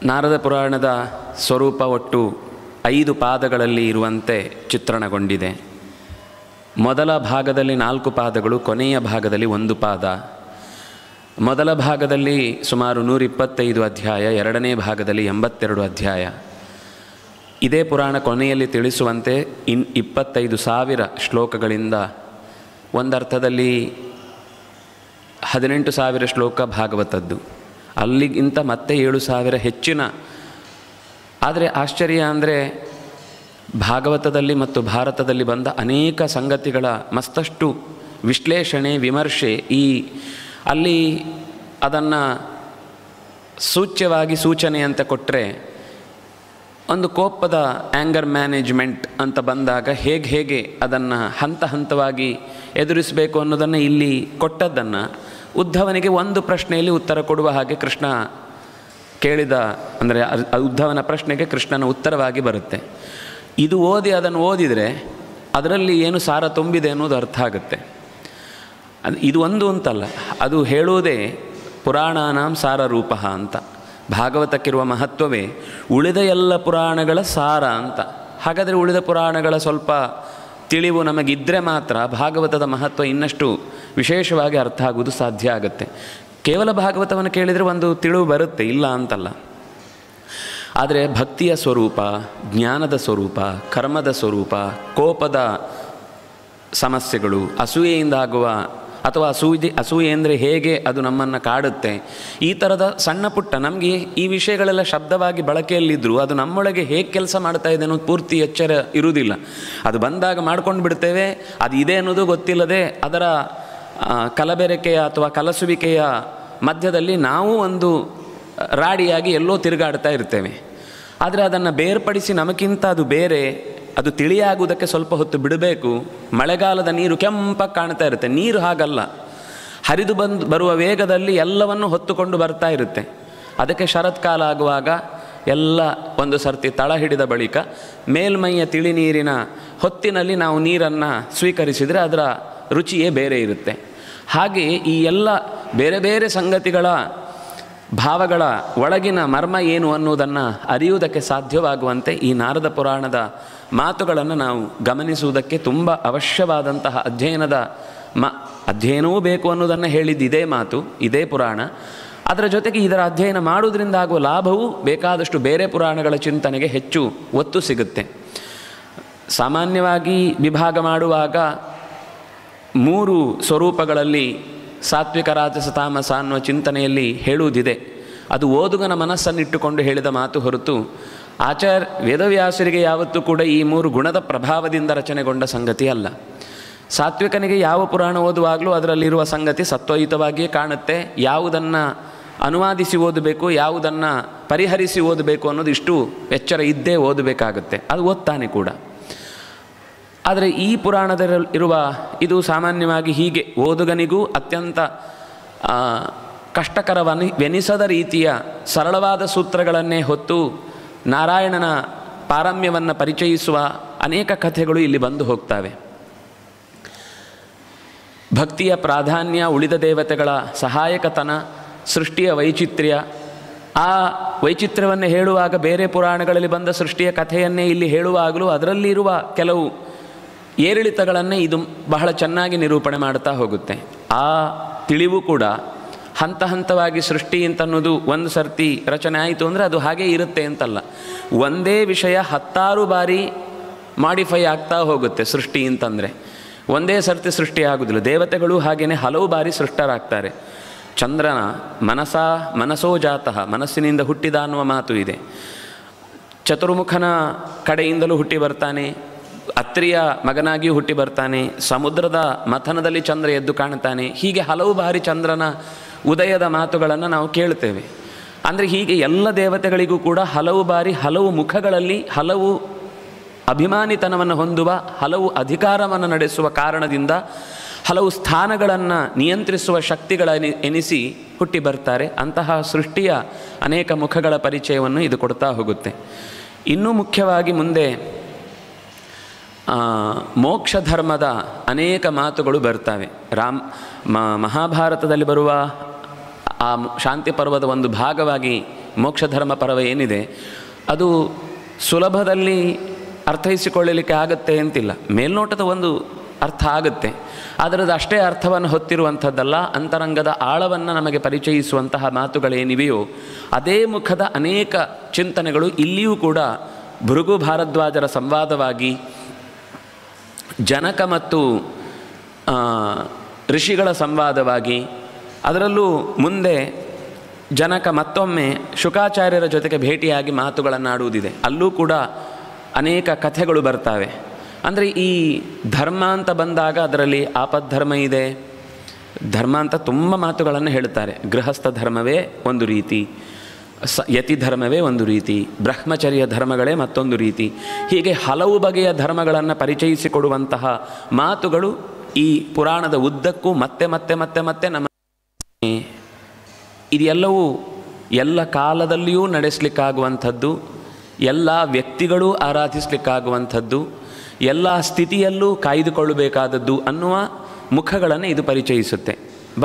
ನಾರದ ಪುರಾಣದ ಸ್ವರೂಪ ಒಟ್ಟು 5 ಪಾದಗಳಲ್ಲಿ ಇರುವಂತೆ ಚಿತ್ರಣಗೊಂಡಿದೆ. ಮೊದಲ ಭಾಗದಲ್ಲಿ 4 ಪಾದಗಳು, ಕೊನೆಯ ಭಾಗದಲ್ಲಿ 1 ಪಾದ. ಮೊದಲ ಭಾಗದಲ್ಲಿ ಸುಮಾರು 125 ಅಧ್ಯಾಯ, ಎರಡನೇ ಭಾಗದಲ್ಲಿ 82 ಅಧ್ಯಾಯ. ಇದೇ ಪುರಾಣ ಕೊನೆಯಲ್ಲಿ ತಿಳಿಸುವಂತೆ 25,000 ಶ್ಲೋಕಗಳಿಂದ, ಒಂದರ್ಥದಲ್ಲಿ 18,000 ಶ್ಲೋಕ ಭಾಗವತದ್ದು, ಅಲ್ಲಿಗಿಂತ ಮತ್ತೆ 7,000 ಹೆಚ್ಚಿನ. ಆದರೆ ಆಶ್ಚರ್ಯ ಅಂದರೆ ಭಾಗವತದಲ್ಲಿ ಮತ್ತು ಭಾರತದಲ್ಲಿ ಬಂದ ಅನೇಕ ಸಂಗತಿಗಳ ಮತ್ತಷ್ಟು ವಿಶ್ಲೇಷಣೆ, ವಿಮರ್ಶೆ, ಅಲ್ಲಿ ಅದನ್ನು ಸೂಚ್ಯವಾಗಿ ಸೂಚನೆ ಅಂತ ಕೊಟ್ಟರೆ, ಒಂದು ಕೋಪದ ಆ್ಯಂಗರ್ ಮ್ಯಾನೇಜ್ಮೆಂಟ್ ಅಂತ ಬಂದಾಗ ಹೇಗೆ ಅದನ್ನು ಹಂತ ಹಂತವಾಗಿ ಎದುರಿಸಬೇಕು ಅನ್ನೋದನ್ನು ಇಲ್ಲಿ ಕೊಟ್ಟದ್ದನ್ನು ಉದ್ಧವನಿಗೆ ಒಂದು ಪ್ರಶ್ನೆಯಲ್ಲಿ ಉತ್ತರ ಕೊಡುವ ಹಾಗೆ ಕೃಷ್ಣ ಕೇಳಿದ, ಅಂದರೆ ಉದ್ಧವನ ಪ್ರಶ್ನೆಗೆ ಕೃಷ್ಣನ ಉತ್ತರವಾಗಿ ಬರುತ್ತೆ. ಇದು ಅದನ್ನು ಓದಿದರೆ ಅದರಲ್ಲಿ ಏನು ಸಾರ ತುಂಬಿದೆ ಅನ್ನೋದು ಅರ್ಥ ಆಗುತ್ತೆ. ಇದು ಒಂದು ಅಂತಲ್ಲ, ಅದು ಹೇಳುವುದೇ ಪುರಾಣಾನಾಂ ಸಾರ ರೂಪ ಅಂತ. ಭಾಗವತಕ್ಕಿರುವ ಮಹತ್ವವೇ ಉಳಿದ ಎಲ್ಲ ಪುರಾಣಗಳ ಸಾರ ಅಂತ. ಹಾಗಾದರೆ ಉಳಿದ ಪುರಾಣಗಳ ಸ್ವಲ್ಪ ತಿಳಿವು ನಮಗಿದ್ದರೆ ಮಾತ್ರ ಭಾಗವತದ ಮಹತ್ವ ಇನ್ನಷ್ಟು ವಿಶೇಷವಾಗಿ ಅರ್ಥ ಆಗುವುದು ಸಾಧ್ಯ ಆಗುತ್ತೆ. ಕೇವಲ ಭಾಗವತವನ್ನು ಕೇಳಿದರೆ ಒಂದು ತಿಳಿವು ಬರುತ್ತೆ, ಇಲ್ಲ ಅಂತಲ್ಲ. ಆದರೆ ಭಕ್ತಿಯ ಸ್ವರೂಪ, ಜ್ಞಾನದ ಸ್ವರೂಪ, ಕರ್ಮದ ಸ್ವರೂಪ, ಕೋಪದ ಸಮಸ್ಯೆಗಳು, ಅಸೂಯೆಯಿಂದ ಆಗುವ ಅಥವಾ ಅಸೂಯೆ ಅಂದರೆ ಹೇಗೆ ಅದು ನಮ್ಮನ್ನು ಕಾಡುತ್ತೆ, ಈ ಥರದ ಸಣ್ಣ ಪುಟ್ಟ ನಮಗೆ ಈ ವಿಷಯಗಳೆಲ್ಲ ಶಬ್ದವಾಗಿ ಬಳಕೆಯಲ್ಲಿದ್ದರೂ ಅದು ನಮ್ಮೊಳಗೆ ಹೇಗೆ ಕೆಲಸ ಮಾಡ್ತಾ ಇದೆ ಅನ್ನೋದು ಪೂರ್ತಿ ಎಚ್ಚರ ಇರುವುದಿಲ್ಲ. ಅದು ಬಂದಾಗ ಮಾಡ್ಕೊಂಡು ಬಿಡ್ತೇವೆ, ಅದು ಇದೆ ಅನ್ನೋದು ಗೊತ್ತಿಲ್ಲದೆ ಅದರ ಕಲಬೆರಕೆಯ ಅಥವಾ ಕಲಸುವಿಕೆಯ ಮಧ್ಯದಲ್ಲಿ ನಾವು ಒಂದು ರಾಡಿಯಾಗಿ ಎಲ್ಲೋ ತಿರುಗಾಡ್ತಾ ಇರ್ತೇವೆ. ಆದರೆ ಅದನ್ನು ಬೇರ್ಪಡಿಸಿ ನಮಗಿಂತ ಅದು ಬೇರೆ, ಅದು ತಿಳಿಯಾಗುವುದಕ್ಕೆ ಸ್ವಲ್ಪ ಹೊತ್ತು ಬಿಡಬೇಕು. ಮಳೆಗಾಲದ ನೀರು ಕೆಂಪಾಗಿ ಕಾಣ್ತಾ ಇರುತ್ತೆ, ನೀರು ಹಾಗಲ್ಲ, ಹರಿದು ಬರುವ ವೇಗದಲ್ಲಿ ಎಲ್ಲವನ್ನು ಹೊತ್ತುಕೊಂಡು ಬರ್ತಾ ಇರುತ್ತೆ. ಅದಕ್ಕೆ ಶರತ್ಕಾಲ ಆಗುವಾಗ ಎಲ್ಲ ಒಂದು ಸರ್ತಿ ತಳ ಹಿಡಿದ ಬಳಿಕ ಮೇಲ್ಮೈಯ ತಿಳಿ ನೀರಿನ ಹೊತ್ತಿನಲ್ಲಿ ನಾವು ನೀರನ್ನು ಸ್ವೀಕರಿಸಿದರೆ ಅದರ ರುಚಿಯೇ ಬೇರೆ ಇರುತ್ತೆ. ಹಾಗೆ ಈ ಎಲ್ಲ ಬೇರೆ ಬೇರೆ ಸಂಗತಿಗಳ ಭಾವಗಳ ಒಳಗಿನ ಮರ್ಮ ಏನು ಅನ್ನೋದನ್ನು ಅರಿಯುವುದಕ್ಕೆ ಸಾಧ್ಯವಾಗುವಂತೆ ಈ ನಾರದ ಪುರಾಣದ ಮಾತುಗಳನ್ನು ನಾವು ಗಮನಿಸುವುದಕ್ಕೆ ತುಂಬ ಅವಶ್ಯವಾದಂತಹ ಅಧ್ಯಯನವೂ ಬೇಕು ಅನ್ನೋದನ್ನು ಹೇಳಿದ್ದು ಇದೇ ಮಾತು, ಇದೇ ಪುರಾಣ. ಅದರ ಜೊತೆಗೆ ಇದರ ಅಧ್ಯಯನ ಮಾಡುವುದರಿಂದ ಆಗುವ ಲಾಭವೂ ಬೇಕಾದಷ್ಟು ಬೇರೆ ಪುರಾಣಗಳ ಚಿಂತನೆಗೆ ಹೆಚ್ಚು ಒತ್ತು ಸಿಗುತ್ತೆ. ಸಾಮಾನ್ಯವಾಗಿ ವಿಭಾಗ ಮಾಡುವಾಗ 3 ಸ್ವರೂಪಗಳಲ್ಲಿ ಸಾತ್ವಿಕ, ರಾಜಸ, ತಾಮಸ ಅನ್ನುವ ಚಿಂತನೆಯಲ್ಲಿ ಹೇಳುವುದಿದೆ. ಅದು ಓದುಗನ ಮನಸ್ಸನ್ನಿಟ್ಟುಕೊಂಡು ಹೇಳಿದ ಮಾತು ಹೊರತು ವೇದವ್ಯಾಸರಿಗೆ ಯಾವತ್ತೂ ಕೂಡ ಈ 3 ಗುಣದ ಪ್ರಭಾವದಿಂದ ರಚನೆಗೊಂಡ ಸಂಗತಿ ಅಲ್ಲ. ಸಾತ್ವಿಕನಿಗೆ ಯಾವ ಪುರಾಣ ಓದುವಾಗಲೂ ಅದರಲ್ಲಿರುವ ಸಂಗತಿ ಸತ್ವಯುತವಾಗಿಯೇ ಕಾಣುತ್ತೆ. ಯಾವುದನ್ನು ಅನುವಾದಿಸಿ ಓದಬೇಕು, ಯಾವುದನ್ನು ಪರಿಹರಿಸಿ ಓದಬೇಕು ಅನ್ನೋದು ಇಷ್ಟು ಎಚ್ಚರ ಇದ್ದೇ ಓದಬೇಕಾಗುತ್ತೆ. ಅದು ಓದ್ತಾನೆ ಕೂಡ. ಆದರೆ ಈ ಪುರಾಣದಲ್ಲಿರುವ ಇದು ಸಾಮಾನ್ಯವಾಗಿ ಹೀಗೆ ಓದುಗನಿಗೂ ಅತ್ಯಂತ ಕಷ್ಟಕರವೆನಿಸದ ರೀತಿಯ ಸರಳವಾದ ಸೂತ್ರಗಳನ್ನೇ ಹೊತ್ತು ನಾರಾಯಣನ ಪಾರಮ್ಯವನ್ನು ಪರಿಚಯಿಸುವ ಅನೇಕ ಕಥೆಗಳು ಇಲ್ಲಿ ಬಂದು ಹೋಗ್ತವೆ. ಭಕ್ತಿಯ ಪ್ರಾಧಾನ್ಯ, ಉಳಿದ ದೇವತೆಗಳ ಸಹಾಯಕತನ, ಸೃಷ್ಟಿಯ ವೈಚಿತ್ರ್ಯ, ಆ ವೈಚಿತ್ರ್ಯವನ್ನು ಹೇಳುವಾಗ ಬೇರೆ ಪುರಾಣಗಳಲ್ಲಿ ಬಂದ ಸೃಷ್ಟಿಯ ಕಥೆಯನ್ನೇ ಇಲ್ಲಿ ಹೇಳುವಾಗಲೂ ಅದರಲ್ಲಿರುವ ಕೆಲವು ಏರಿಳಿತಗಳನ್ನೇ ಇದು ಬಹಳ ಚೆನ್ನಾಗಿ ನಿರೂಪಣೆ ಮಾಡ್ತಾ ಹೋಗುತ್ತೆ. ಆ ತಿಳಿವು ಕೂಡ ಹಂತ ಹಂತವಾಗಿ ಸೃಷ್ಟಿ ಅಂತನ್ನೋದು ಒಂದು ಸರ್ತಿ ರಚನೆ ಆಯಿತು ಅಂದರೆ ಅದು ಹಾಗೇ ಇರುತ್ತೆ ಅಂತಲ್ಲ. ಒಂದೇ ವಿಷಯ 10 ಬಾರಿ ಮಾಡಿಫೈ ಆಗ್ತಾ ಹೋಗುತ್ತೆ ಸೃಷ್ಟಿ ಅಂತಂದರೆ. ಒಂದೇ ಸರ್ತಿ ಸೃಷ್ಟಿ ಆಗೋದಿಲ್ಲ. ದೇವತೆಗಳು ಹಾಗೆಯೇ ಹಲವು ಬಾರಿ ಸೃಷ್ಟರಾಗ್ತಾರೆ. ಚಂದ್ರನ ಮನಸೋ ಜಾತಃ, ಮನಸ್ಸಿನಿಂದ ಹುಟ್ಟಿದ ಅನ್ನುವ ಮಾತು ಇದೆ. ಚತುರ್ಮುಖನ ಕಡೆಯಿಂದಲೂ ಹುಟ್ಟಿ ಬರ್ತಾನೆ, ಅತ್ರಿಯ ಮಗನಾಗಿಯೂ ಹುಟ್ಟಿ ಬರ್ತಾನೆ, ಸಮುದ್ರದ ಮಥನದಲ್ಲಿ ಚಂದ್ರ ಎದ್ದು ಕಾಣ್ತಾನೆ. ಹೀಗೆ ಹಲವು ಬಾರಿ ಚಂದ್ರನ ಉದಯದ ಮಾತುಗಳನ್ನು ನಾವು ಕೇಳ್ತೇವೆ. ಅಂದರೆ ಹೀಗೆ ಎಲ್ಲ ದೇವತೆಗಳಿಗೂ ಕೂಡ ಹಲವು ಬಾರಿ ಹಲವು ಮುಖಗಳಲ್ಲಿ ಹಲವು ಅಭಿಮಾನಿತನವನ್ನು ಹೊಂದುವ, ಹಲವು ಅಧಿಕಾರವನ್ನು ನಡೆಸುವ ಕಾರಣದಿಂದ ಹಲವು ಸ್ಥಾನಗಳನ್ನು ನಿಯಂತ್ರಿಸುವ ಶಕ್ತಿಗಳ ಎನಿಸಿ ಹುಟ್ಟಿ ಬರ್ತಾರೆ. ಅಂತಹ ಸೃಷ್ಟಿಯ ಅನೇಕ ಮುಖಗಳ ಪರಿಚಯವನ್ನು ಇದು ಕೊಡ್ತಾ ಹೋಗುತ್ತೆ. ಇನ್ನೂ ಮುಖ್ಯವಾಗಿ ಮುಂದೆ ಮೋಕ್ಷ ಧರ್ಮದ ಅನೇಕ ಮಾತುಗಳು ಬರ್ತವೆ. ಮಹಾಭಾರತದಲ್ಲಿ ಬರುವ ಆ ಶಾಂತಿ ಪರ್ವದ ಒಂದು ಭಾಗವಾಗಿ ಮೋಕ್ಷ ಧರ್ಮ ಪರ್ವ ಏನಿದೆ ಅದು ಸುಲಭದಲ್ಲಿ ಅರ್ಥೈಸಿಕೊಳ್ಳಲಿಕ್ಕೆ ಆಗುತ್ತೆ ಅಂತಿಲ್ಲ. ಮೇಲ್ನೋಟದ ಒಂದು ಅರ್ಥ ಆಗುತ್ತೆ, ಆದರೆ ಅದು ಅಷ್ಟೇ ಅರ್ಥವನ್ನು ಹೊತ್ತಿರುವಂಥದ್ದಲ್ಲ. ಅಂತರಂಗದ ಆಳವನ್ನು ನಮಗೆ ಪರಿಚಯಿಸುವಂತಹ ಮಾತುಗಳೇನಿವೆಯೋ ಅದೇ ಮುಖದ ಅನೇಕ ಚಿಂತನೆಗಳು ಇಲ್ಲಿಯೂ ಕೂಡ ಭೃಗು ಭಾರದ್ವಾಜರ ಸಂವಾದವಾಗಿ ಜನಕ ಮತ್ತು ಋಷಿಗಳ ಸಂವಾದವಾಗಿ, ಅದರಲ್ಲೂ ಮುಂದೆ ಜನಕ ಮತ್ತೊಮ್ಮೆ ಶುಕಾಚಾರ್ಯರ ಜೊತೆಗೆ ಭೇಟಿಯಾಗಿ ಮಾತುಗಳನ್ನಾಡುವುದಿದೆ. ಅಲ್ಲೂ ಕೂಡ ಅನೇಕ ಕಥೆಗಳು ಬರ್ತಾವೆ. ಅಂದರೆ ಈ ಧರ್ಮ ಅಂತ ಬಂದಾಗ ಅದರಲ್ಲಿ ಆಪದ್ಧರ್ಮ ಇದೆ, ಧರ್ಮ ಅಂತ ತುಂಬ ಮಾತುಗಳನ್ನು ಹೇಳ್ತಾರೆ. ಗೃಹಸ್ಥ ಧರ್ಮವೇ ಒಂದು ರೀತಿ, ಯತಿ ಧರ್ಮವೇ ಒಂದು ರೀತಿ, ಬ್ರಹ್ಮಚರ್ಯ ಧರ್ಮಗಳೇ ಮತ್ತೊಂದು ರೀತಿ, ಹೀಗೆ ಹಲವು ಬಗೆಯ ಧರ್ಮಗಳನ್ನು ಪರಿಚಯಿಸಿಕೊಡುವಂತಹ ಮಾತುಗಳು ಈ ಪುರಾಣದ ಉದ್ದಕ್ಕೂ ಮತ್ತೆ ಮತ್ತೆ ಮತ್ತೆ ಮತ್ತೆ ನಮ್ಮ ಇದೆಲ್ಲವೂ ಎಲ್ಲ ಕಾಲದಲ್ಲಿಯೂ ನಡೆಸಲಿಕ್ಕಾಗುವಂಥದ್ದು, ಎಲ್ಲ ವ್ಯಕ್ತಿಗಳೂ ಆರಾಧಿಸಲಿಕ್ಕಾಗುವಂಥದ್ದು, ಎಲ್ಲ ಸ್ಥಿತಿಯಲ್ಲೂ ಕಾಯ್ದುಕೊಳ್ಳಬೇಕಾದದ್ದು ಅನ್ನುವ ಮುಖಗಳನ್ನು ಇದು ಪರಿಚಯಿಸುತ್ತೆ.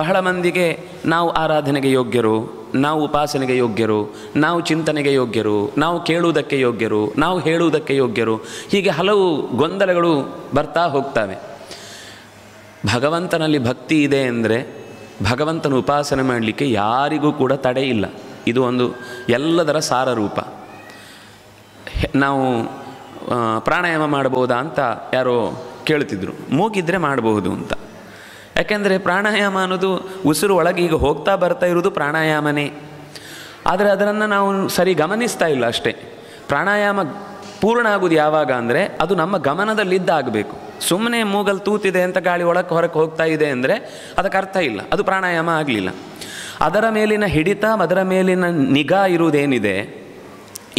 ಬಹಳ ಮಂದಿಗೆ ನಾವು ಆರಾಧನೆಗೆ ಯೋಗ್ಯರು, ನಾವು ಉಪಾಸನೆಗೆ ಯೋಗ್ಯರು, ನಾವು ಚಿಂತನೆಗೆ ಯೋಗ್ಯರು, ನಾವು ಕೇಳುವುದಕ್ಕೆ ಯೋಗ್ಯರು, ನಾವು ಹೇಳುವುದಕ್ಕೆ ಯೋಗ್ಯರು, ಹೀಗೆ ಹಲವು ಗೊಂದಲಗಳು ಬರ್ತಾ ಹೋಗ್ತವೆ. ಭಗವಂತನಲ್ಲಿ ಭಕ್ತಿ ಇದೆ ಅಂದರೆ ಭಗವಂತನ ಉಪಾಸನೆ ಮಾಡಲಿಕ್ಕೆ ಯಾರಿಗೂ ಕೂಡ ತಡೆ ಇಲ್ಲ. ಇದು ಒಂದು ಎಲ್ಲದರ ಸಾರರೂಪ. ನಾವು ಪ್ರಾಣಾಯಾಮ ಮಾಡ್ಬೋದಾ ಅಂತ ಯಾರೋ ಕೇಳ್ತಿದ್ರು. ಮೂಗಿದ್ರೆ ಮಾಡಬಹುದು ಅಂತ. ಯಾಕೆಂದರೆ ಪ್ರಾಣಾಯಾಮ ಅನ್ನೋದು ಉಸಿರು ಒಳಗೆ ಈಗ ಹೋಗ್ತಾ ಬರ್ತಾ ಇರೋದು ಪ್ರಾಣಾಯಾಮನೇ. ಆದರೆ ಅದನ್ನು ನಾವು ಸರಿ ಗಮನಿಸ್ತಾ ಇಲ್ಲ ಅಷ್ಟೇ. ಪ್ರಾಣಾಯಾಮ ಪೂರ್ಣ ಆಗೋದು ಯಾವಾಗ ಅಂದರೆ ಅದು ನಮ್ಮ ಗಮನದಲ್ಲಿದ್ದಾಗಬೇಕು. ಸುಮ್ಮನೆ ಮೂಗಲ್ಲಿ ತೂತಿದೆ ಅಂತ ಗಾಳಿ ಒಳಕ್ಕೆ ಹೊರಕ್ಕೆ ಹೋಗ್ತಾ ಇದೆ ಅಂದರೆ ಅದಕ್ಕೆ ಅರ್ಥ ಇಲ್ಲ, ಅದು ಪ್ರಾಣಾಯಾಮ ಆಗಲಿಲ್ಲ. ಅದರ ಮೇಲಿನ ಹಿಡಿತ, ಅದರ ಮೇಲಿನ ನಿಗಾ ಇರುವುದೇನಿದೆ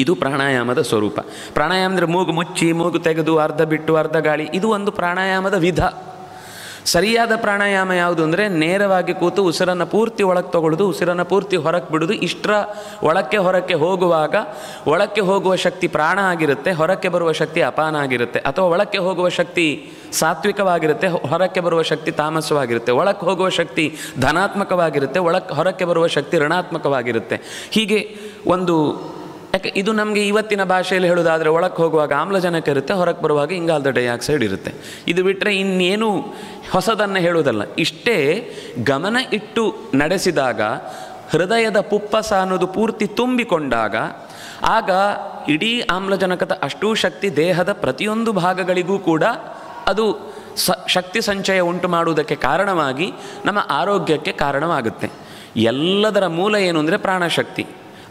ಇದು ಪ್ರಾಣಾಯಾಮದ ಸ್ವರೂಪ. ಪ್ರಾಣಾಯಾಮ ಅಂದರೆ ಮೂಗು ಮುಚ್ಚಿ ಮೂಗು ತೆಗೆದು ಅರ್ಧ ಬಿಟ್ಟು ಅರ್ಧ ಗಾಳಿ, ಇದು ಒಂದು ಪ್ರಾಣಾಯಾಮದ ವಿಧ. ಸರಿಯಾದ ಪ್ರಾಣಾಯಾಮ ಯಾವುದು ಅಂದರೆ ನೇರವಾಗಿ ಕೂತು ಉಸಿರನ್ನು ಪೂರ್ತಿ ಒಳಗೆ ತಗೊಳ್ಳೋದು, ಉಸಿರನ್ನು ಪೂರ್ತಿ ಹೊರಕ್ಕೆ ಬಿಡೋದು. ಇಷ್ಟರ ಒಳಕ್ಕೆ ಹೊರಕ್ಕೆ ಹೋಗುವಾಗ ಒಳಕ್ಕೆ ಹೋಗುವ ಶಕ್ತಿ ಪ್ರಾಣ ಆಗಿರುತ್ತೆ, ಹೊರಕ್ಕೆ ಬರುವ ಶಕ್ತಿ ಅಪಾನ ಆಗಿರುತ್ತೆ. ಅಥವಾ ಒಳಕ್ಕೆ ಹೋಗುವ ಶಕ್ತಿ ಸಾತ್ವಿಕವಾಗಿರುತ್ತೆ, ಹೊರಕ್ಕೆ ಬರುವ ಶಕ್ತಿ ತಾಮಸವಾಗಿರುತ್ತೆ. ಒಳಕ್ಕೆ ಹೋಗುವ ಶಕ್ತಿ ಧನಾತ್ಮಕವಾಗಿರುತ್ತೆ, ಹೊರಕ್ಕೆ ಬರುವ ಶಕ್ತಿ ಋಣಾತ್ಮಕವಾಗಿರುತ್ತೆ. ಹೀಗೆ ಒಂದು ಯಾಕೆ ಇದು ನಮಗೆ ಇವತ್ತಿನ ಭಾಷೆಯಲ್ಲಿ ಹೇಳೋದಾದರೆ ಒಳಕ್ಕೆ ಹೋಗುವಾಗ ಆಮ್ಲಜನಕ ಇರುತ್ತೆ, ಹೊರಗೆ ಬರುವಾಗ ಇಂಗಾಲದ ಡೈಆಕ್ಸೈಡ್ ಇರುತ್ತೆ. ಇದು ಬಿಟ್ಟರೆ ಇನ್ನೇನು ಹೊಸದನ್ನು ಹೇಳುವುದಲ್ಲ. ಇಷ್ಟೇ ಗಮನ ಇಟ್ಟು ನಡೆಸಿದಾಗ, ಹೃದಯದ ಪುಪ್ಪಸ ಅನ್ನೋದು ಪೂರ್ತಿ ತುಂಬಿಕೊಂಡಾಗ, ಆಗ ಇಡೀ ಆಮ್ಲಜನಕದ ಅಷ್ಟೂ ಶಕ್ತಿ ದೇಹದ ಪ್ರತಿಯೊಂದು ಭಾಗಗಳಿಗೂ ಕೂಡ ಅದು ಶಕ್ತಿ ಸಂಚಯ ಉಂಟು ಮಾಡುವುದಕ್ಕೆ ಕಾರಣವಾಗಿ ನಮ್ಮ ಆರೋಗ್ಯಕ್ಕೆ ಕಾರಣವಾಗುತ್ತೆ. ಎಲ್ಲದರ ಮೂಲ ಏನು ಅಂದರೆ ಪ್ರಾಣಶಕ್ತಿ.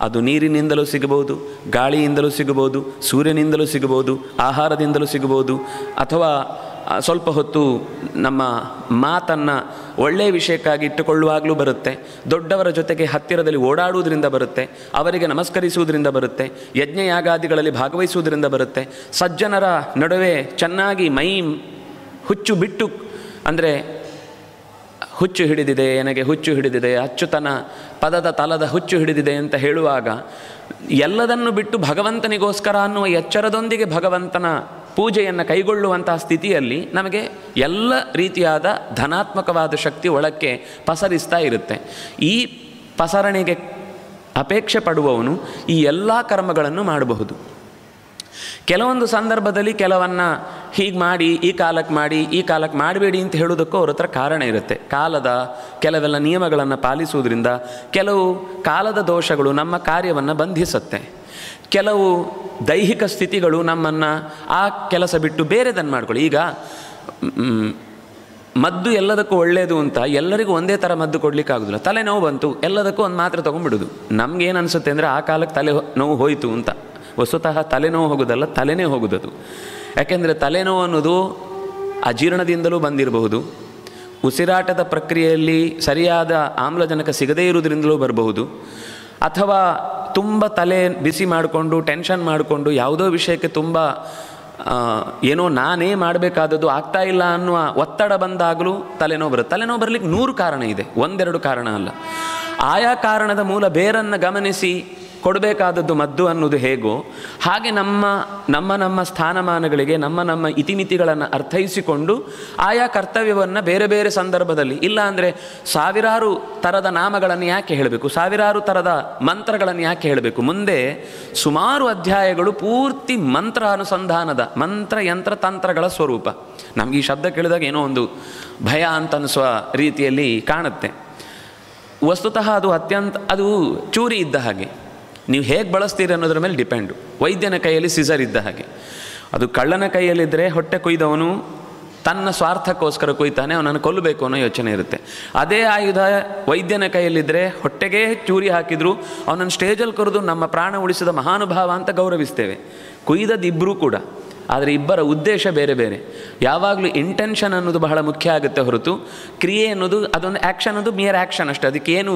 ಅದು ನೀರಿನಿಂದಲೂ ಸಿಗಬಹುದು, ಗಾಳಿಯಿಂದಲೂ ಸಿಗಬಹುದು, ಸೂರ್ಯನಿಂದಲೂ ಸಿಗಬಹುದು, ಆಹಾರದಿಂದಲೂ ಸಿಗಬಹುದು, ಅಥವಾ ಸ್ವಲ್ಪ ಹೊತ್ತು ನಮ್ಮ ಮಾತನ್ನು ಒಳ್ಳೆಯ ವಿಷಯಕ್ಕಾಗಿ ಇಟ್ಟುಕೊಳ್ಳುವಾಗಲೂ ಬರುತ್ತೆ. ದೊಡ್ಡವರ ಜೊತೆಗೆ ಹತ್ತಿರದಲ್ಲಿ ಓಡಾಡುವುದರಿಂದ ಬರುತ್ತೆ, ಅವರಿಗೆ ನಮಸ್ಕರಿಸುವುದರಿಂದ ಬರುತ್ತೆ, ಯಜ್ಞಯಾಗಾದಿಗಳಲ್ಲಿ ಭಾಗವಹಿಸುವುದರಿಂದ ಬರುತ್ತೆ. ಸಜ್ಜನರ ನಡುವೆ ಚೆನ್ನಾಗಿ ಮೈ ಹುಚ್ಚು ಬಿಟ್ಟು, ಅಂದರೆ ಹುಚ್ಚು ಹಿಡಿದಿದೆ, ನನಗೆ ಹುಚ್ಚು ಹಿಡಿದಿದೆ, ಅಚ್ಚುತನ ಪದದ ತಲದ ಹುಚ್ಚು ಹಿಡಿದಿದೆ ಅಂತ ಹೇಳುವಾಗ ಎಲ್ಲದನ್ನು ಬಿಟ್ಟು ಭಗವಂತನಿಗೋಸ್ಕರ ಅನ್ನುವ ಎಚ್ಚರದೊಂದಿಗೆ ಭಗವಂತನ ಪೂಜೆಯನ್ನು ಕೈಗೊಳ್ಳುವಂತಹ ಸ್ಥಿತಿಯಲ್ಲಿ ನಮಗೆ ಎಲ್ಲ ರೀತಿಯಾದ ಧನಾತ್ಮಕವಾದ ಶಕ್ತಿ ಒಳಕ್ಕೆ ಪಸರಿಸ್ತಾ ಇರುತ್ತೆ. ಈ ಪಸರಣೆಗೆ ಅಪೇಕ್ಷೆ ಪಡುವವನು ಈ ಎಲ್ಲ ಕರ್ಮಗಳನ್ನು ಮಾಡಬಹುದು. ಕೆಲವೊಂದು ಸಂದರ್ಭದಲ್ಲಿ ಕೆಲವನ್ನ ಹೀಗೆ ಮಾಡಿ, ಈ ಕಾಲಕ್ಕೆ ಮಾಡಿ, ಈ ಕಾಲಕ್ಕೆ ಮಾಡಬೇಡಿ ಅಂತ ಹೇಳೋದಕ್ಕೂ ಅವ್ರ ಹತ್ರ ಕಾರಣ ಇರುತ್ತೆ. ಕಾಲದ ಕೆಲವೆಲ್ಲ ನಿಯಮಗಳನ್ನು ಪಾಲಿಸುವುದರಿಂದ ಕೆಲವು ಕಾಲದ ದೋಷಗಳು ನಮ್ಮ ಕಾರ್ಯವನ್ನು ಬಂಧಿಸುತ್ತೆ. ಕೆಲವು ದೈಹಿಕ ಸ್ಥಿತಿಗಳು ನಮ್ಮನ್ನು ಆ ಕೆಲಸ ಬಿಟ್ಟು ಬೇರೆದನ್ನು ಮಾಡ್ಕೊಳ್ಳಿ. ಈಗ ಮದ್ದು ಎಲ್ಲದಕ್ಕೂ ಒಳ್ಳೆಯದು ಅಂತ ಎಲ್ಲರಿಗೂ ಒಂದೇ ಥರ ಮದ್ದು ಕೊಡಲಿಕ್ಕಾಗೋದಿಲ್ಲ. ತಲೆನೋವು ಬಂತು, ಎಲ್ಲದಕ್ಕೂ ಒಂದು ಮಾತ್ರೆ ತೊಗೊಂಡ್ಬಿಡೋದು. ನಮಗೇನು ಅನಿಸುತ್ತೆ ಅಂದರೆ ಆ ಕಾಲಕ್ಕೆ ತಲೆನೋವು ಹೋಯಿತು ಅಂತ. ವಸ್ತುತಃ ತಲೆನೋವು ಹೋಗೋದಲ್ಲ, ತಲೆನೇ ಹೋಗೋದದು. ಯಾಕೆಂದರೆ ತಲೆನೋವು ಅನ್ನೋದು ಅಜೀರ್ಣದಿಂದಲೂ ಬಂದಿರಬಹುದು, ಉಸಿರಾಟದ ಪ್ರಕ್ರಿಯೆಯಲ್ಲಿ ಸರಿಯಾದ ಆಮ್ಲಜನಕ ಸಿಗದೇ ಇರುವುದರಿಂದಲೂ ಬರಬಹುದು, ಅಥವಾ ತುಂಬ ತಲೆ ಬಿಸಿ ಮಾಡಿಕೊಂಡು ಟೆನ್ಷನ್ ಮಾಡಿಕೊಂಡು ಯಾವುದೋ ವಿಷಯಕ್ಕೆ ತುಂಬ ಏನೋ ನಾನೇ ಮಾಡಬೇಕಾದದ್ದು ಆಗ್ತಾ ಇಲ್ಲ ಅನ್ನುವ ಒತ್ತಡ ಬಂದಾಗಲೂ ತಲೆನೋವು ಬರುತ್ತೆ. ತಲೆನೋವು ಬರಲಿಕ್ಕೆ 100 ಕಾರಣ ಇದೆ, ಒಂದೆರಡು ಕಾರಣ ಅಲ್ಲ. ಆಯಾ ಕಾರಣದ ಮೂಲ ಬೇರನ್ನು ಗಮನಿಸಿ ಕೊಡಬೇಕಾದದ್ದು ಮದ್ದು ಅನ್ನೋದು ಹೇಗೋ ಹಾಗೆ ನಮ್ಮ ಸ್ಥಾನಮಾನಗಳಿಗೆ ನಮ್ಮ ಇತಿಮಿತಿಗಳನ್ನು ಅರ್ಥೈಸಿಕೊಂಡು ಆಯಾ ಕರ್ತವ್ಯವನ್ನು ಬೇರೆ ಬೇರೆ ಸಂದರ್ಭದಲ್ಲಿ, ಇಲ್ಲ ಅಂದರೆ ಸಾವಿರಾರು ಥರದ ನಾಮಗಳನ್ನು ಯಾಕೆ ಹೇಳಬೇಕು, ಸಾವಿರಾರು ಥರದ ಮಂತ್ರಗಳನ್ನು ಯಾಕೆ ಹೇಳಬೇಕು. ಮುಂದೆ ಸುಮಾರು ಅಧ್ಯಾಯಗಳು ಪೂರ್ತಿ ಮಂತ್ರ ಅನುಸಂಧಾನದ, ಮಂತ್ರ ಯಂತ್ರ ತಂತ್ರಗಳ ಸ್ವರೂಪ. ನಮಗೆ ಈ ಶಬ್ದ ಕೇಳಿದಾಗ ಏನೋ ಒಂದು ಭಯ ಅಂತ ಅನಿಸುವ ರೀತಿಯಲ್ಲಿ ಕಾಣುತ್ತೆ. ವಸ್ತುತಃ ಅದು ಚೂರಿ ಇದ್ದ ಹಾಗೆ, ನೀವು ಹೇಗೆ ಬಳಸ್ತೀರಿ ಅನ್ನೋದ್ರ ಮೇಲೆ ಡಿಪೆಂಡು. ವೈದ್ಯನ ಕೈಯಲ್ಲಿ ಸಿಸರ್ ಇದ್ದ ಹಾಗೆ. ಅದು ಕಳ್ಳನ ಕೈಯಲ್ಲಿದ್ದರೆ ಹೊಟ್ಟೆ ಕೊಯ್ದವನು ತನ್ನ ಸ್ವಾರ್ಥಕ್ಕೋಸ್ಕರ ಕೊಯ್ತಾನೆ, ಅವನನ್ನು ಕೊಲ್ಲಬೇಕು ಅನ್ನೋ ಯೋಚನೆ ಇರುತ್ತೆ. ಅದೇ ಆಯುಧ ವೈದ್ಯನ ಕೈಯಲ್ಲಿದ್ದರೆ ಹೊಟ್ಟೆಗೆ ಚೂರಿ ಹಾಕಿದ್ರು ಅವನನ್ನು ಸ್ಟೇಜಲ್ಲಿ ಕರೆದು ನಮ್ಮ ಪ್ರಾಣ ಉಳಿಸಿದ ಮಹಾನುಭಾವ ಅಂತ ಗೌರವಿಸ್ತೇವೆ. ಕೊಯ್ದದಿಬ್ಬರೂ ಕೂಡ, ಆದರೆ ಇಬ್ಬರ ಉದ್ದೇಶ ಬೇರೆ ಬೇರೆ. ಯಾವಾಗಲೂ ಇಂಟೆನ್ಷನ್ ಅನ್ನೋದು ಬಹಳ ಮುಖ್ಯ ಆಗುತ್ತೆ ಹೊರತು ಕ್ರಿಯೆ ಅನ್ನೋದು ಅದೊಂದು ಆ್ಯಕ್ಷನ್, ಅನ್ನೋದು ಮಿಯರ್ ಆ್ಯಕ್ಷನ್ ಅಷ್ಟೇ. ಅದಕ್ಕೇನು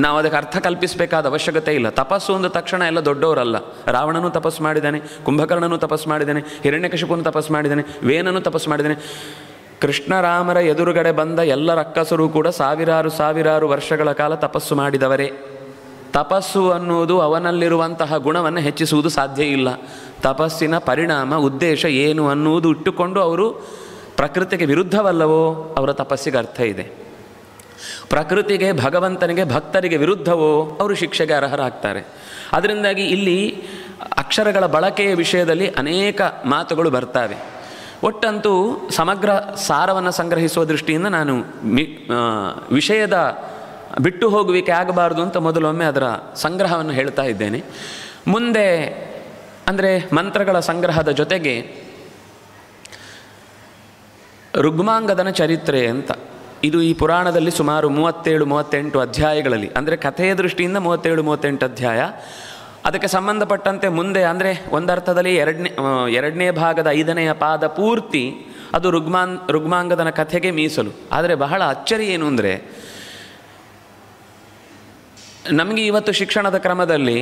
ನಾವು ಅದಕ್ಕೆ ಅರ್ಥ ಕಲ್ಪಿಸಬೇಕಾದ ಅವಶ್ಯಕತೆ ಇಲ್ಲ. ತಪಸ್ಸು ಒಂದು ತಕ್ಷಣ ಎಲ್ಲ ದೊಡ್ಡವರಲ್ಲ. ರಾವಣನೂ ತಪಸ್ಸು ಮಾಡಿದ್ದಾನೆ, ಕುಂಭಕರ್ಣನೂ ತಪಸ್ಸು ಮಾಡಿದ್ದಾನೆ, ಹಿರಣ್ಯಕಶಿಪುನು ತಪಸ್ಸು ಮಾಡಿದ್ದಾನೆ, ವೇನನೂ ತಪಸ್ಸು ಮಾಡಿದ್ದಾನೆ. ಕೃಷ್ಣರಾಮರ ಎದುರುಗಡೆ ಬಂದ ಎಲ್ಲ ರಕ್ಕಸರು ಕೂಡ ಸಾವಿರಾರು ವರ್ಷಗಳ ಕಾಲ ತಪಸ್ಸು ಮಾಡಿದವರೇ. ತಪಸ್ಸು ಅನ್ನುವುದು ಅವನಲ್ಲಿರುವಂತಹ ಗುಣವನ್ನು ಹೆಚ್ಚಿಸುವುದು ಸಾಧ್ಯ ಇಲ್ಲ. ತಪಸ್ಸಿನ ಪರಿಣಾಮ, ಉದ್ದೇಶ ಏನು ಅನ್ನುವುದು ಇಟ್ಟುಕೊಂಡು ಅವರು ಪ್ರಕೃತಿಗೆ ವಿರುದ್ಧವಲ್ಲವೋ ಅವರ ತಪಸ್ಸಿಗೆ ಅರ್ಥ ಇದೆ. ಪ್ರಕೃತಿಗೆ, ಭಗವಂತನಿಗೆ, ಭಕ್ತರಿಗೆ ವಿರುದ್ಧವೋ ಅವರು ಶಿಕ್ಷೆಗೆ ಅರ್ಹರಾಗ್ತಾರೆ. ಅದರಿಂದಾಗಿ ಇಲ್ಲಿ ಅಕ್ಷರಗಳ ಬಳಕೆಯ ವಿಷಯದಲ್ಲಿ ಅನೇಕ ಮಾತುಗಳು ಬರ್ತವೆ. ಒಟ್ಟಂತೂ ಸಮಗ್ರ ಸಾರವನ್ನು ಸಂಗ್ರಹಿಸುವ ದೃಷ್ಟಿಯಿಂದ ನಾನು ವಿಷಯದ ಬಿಟ್ಟು ಹೋಗುವಿಕೆ ಆಗಬಾರ್ದು ಅಂತ ಮೊದಲೊಮ್ಮೆ ಅದರ ಸಂಗ್ರಹವನ್ನು ಹೇಳ್ತಾ ಇದ್ದೇನೆ. ಮುಂದೆ ಅಂದರೆ ಮಂತ್ರಗಳ ಸಂಗ್ರಹದ ಜೊತೆಗೆ ರುಗ್ಮಾಂಗದನ ಚರಿತ್ರೆ ಅಂತ, ಇದು ಈ ಪುರಾಣದಲ್ಲಿ ಸುಮಾರು 37-38 ಅಧ್ಯಾಯಗಳಲ್ಲಿ, ಅಂದರೆ ಕಥೆಯ ದೃಷ್ಟಿಯಿಂದ 37-38 ಅಧ್ಯಾಯ. ಅದಕ್ಕೆ ಸಂಬಂಧಪಟ್ಟಂತೆ ಮುಂದೆ ಅಂದರೆ ಒಂದರ್ಥದಲ್ಲಿ ಎರಡನೇ ಭಾಗದ 5ನೇ ಪಾದ ಪೂರ್ತಿ ಅದು ರುಗ್ಮಾಂಗದನ ಕಥೆಗೆ ಮೀಸಲು. ಆದರೆ ಬಹಳ ಅಚ್ಚರಿ ಏನು ಅಂದರೆ, ನಮಗೆ ಇವತ್ತು ಶಿಕ್ಷಣದ ಕ್ರಮದಲ್ಲಿ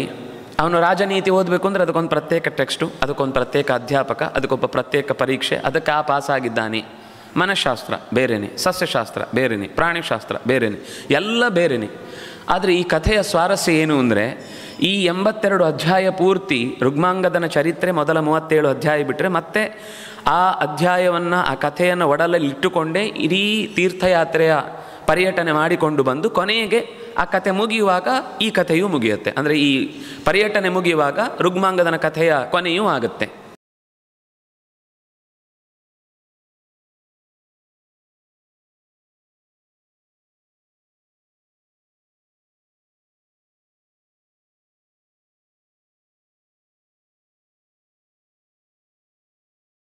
ಅವನು ರಾಜನೀತಿ ಓದಬೇಕು ಅಂದರೆ ಅದಕ್ಕೊಂದು ಪ್ರತ್ಯೇಕ ಟೆಕ್ಸ್ಟು, ಅದಕ್ಕೊಂದು ಪ್ರತ್ಯೇಕ ಅಧ್ಯಾಪಕ, ಅದಕ್ಕೊಬ್ಬ ಪ್ರತ್ಯೇಕ ಪರೀಕ್ಷೆ, ಅದಕ್ಕೆ ಆ ಪಾಸಾಗಿದ್ದಾನೆ. ಮನಃಶಾಸ್ತ್ರ ಬೇರೆಯೇ, ಸಸ್ಯಶಾಸ್ತ್ರ ಬೇರೆಯೇ, ಪ್ರಾಣಿಶಾಸ್ತ್ರ ಬೇರೆಯೇ, ಎಲ್ಲ ಬೇರೆಯೇ. ಆದರೆ ಈ ಕಥೆಯ ಸ್ವಾರಸ್ಯ ಏನು ಅಂದರೆ, ಈ 82 ಅಧ್ಯಾಯ ಪೂರ್ತಿ ರುಗ್ಮಾಂಗದನ ಚರಿತ್ರೆ ಮೊದಲ 37 ಅಧ್ಯಾಯ ಬಿಟ್ಟರೆ ಮತ್ತೆ ಆ ಅಧ್ಯಾಯವನ್ನು, ಆ ಕಥೆಯನ್ನು ಒಡಲಲ್ಲಿ ಇಟ್ಟುಕೊಂಡೇ ಇಡೀ ತೀರ್ಥಯಾತ್ರೆಯ ಪರ್ಯಟನೆ ಮಾಡಿಕೊಂಡು ಬಂದು ಕೊನೆಗೆ ಆ ಕಥೆ ಮುಗಿಯುವಾಗ ಈ ಕಥೆಯೂ ಮುಗಿಯುತ್ತೆ. ಅಂದರೆ ಈ ಪರ್ಯಟನೆ ಮುಗಿಯುವಾಗ ರುಗ್ಮಾಂಗದನ ಕಥೆಯ ಕೊನೆಯೂ ಆಗುತ್ತೆ.